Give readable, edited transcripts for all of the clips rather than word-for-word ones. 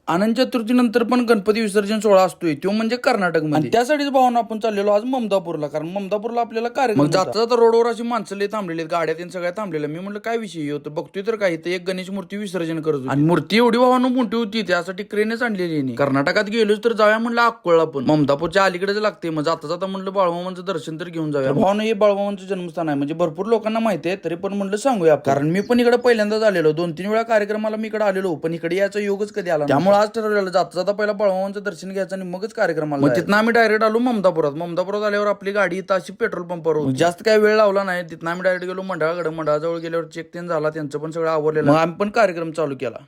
अनंत चतुर्थीनंतर पण गणपती विसर्जन सोहळा असतोय तो म्हणजे कर्नाटक मध्ये. त्यासाठीच भावना आपण चाललेलो आज ममदापूरला, कारण ममदापूरला आपल्याला कार्यक्रम जाता जाता रोडवर अशी माणसं लई थांबलेली, गाड्या त्यांनी सगळ्या थांबलेल्या. मी म्हटलं काय विषय होतं, बघतोय तर काय इथं एक गणेश मूर्ती विसर्जन करत होती आणि मूर्ती एवढी भावानं मोठी होती, त्यासाठी क्रेनच आणलेली नाही. कर्नाटकात गेलोच तर जाऊया म्हणलं अक्कोळला, पण ममदापूरच्या अलीकडेच लागते. मग जाता जाता म्हणलं बाळूमामांचं दर्शन तर घेऊन जाऊया. भावना हे बाळूमामांचं जन्मस्थान आहे, म्हणजे भरपूर लोकांना माहिती आहे, तरी पण म्हणलं सांगूया, कारण मी पण इकडे पहिल्यांदाच आलेलो. 2-3 वेळा कार्यक्रमाला मी इकडे आलेलो, पण इकडे याचा योगच कधी आला. त्यामुळे आज ठरवलेलं जाता जाता पहिला बाळूमामांचं दर्शन घ्यायचं आणि मगच कार्यक्रमाला. मग तिथं आम्ही डायरेक्ट आलो ममदापुरात आल्यावर आपली गाडी इथं अशी पेट्रोल पंपावर होती. जास्त काही वेळ लावला नाही. तिथं आम्ही डायरेक्ट गेलो मंडळाकडे. मंडळाजवळ गेल्यावर चेक तेन झाला, त्यांचं पण सगळं आवरलेलं. मग आम्ही पण कार्यक्रम चालू केला.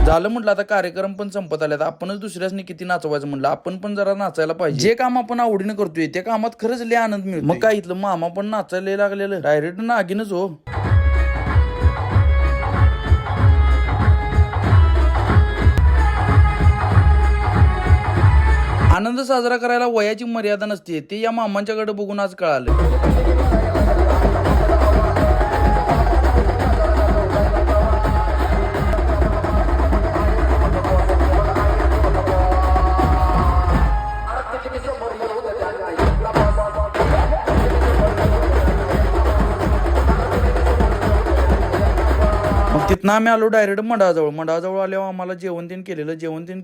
झालं म्हटलं आता कार्यक्रम पण संपत आल्यात, आपणच दुसऱ्यासनी किती नाचवायचं म्हटलं, आपण पण जरा नाचायला पाहिजे. जे काम आपण आवडीनं करतोय त्या कामात खरंच लय आनंद मिळतो. मग काय इथलं मामा पण नाचायला लागलेलं, डायरेक्ट नागिनच हो. आनंद साजरा करायला वयाची मर्यादा नसते, ते या मामांच्याकडे बघून आज कळालं. मग तिथनं आम्ही आलो डायरेक्ट मंडळाजवळ आल्यावर आम्हाला जेवण केलेलं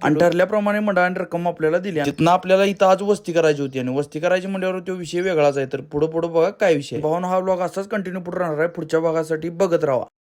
आणि ठरल्याप्रमाणे मंडळाने रक्कम आपल्याला दिली. तिथनं आपल्याला इथं आज वस्ती करायची होती आणि वस्ती करायची म्हणल्यावर तो विषय वेगळाच आहे. तर पुढे बघा काय विषय. भावना हा ब्लॉग असाच कंटिन्यू पुढे राहणार आहे. पुढच्या भागासाठी बघत राहा.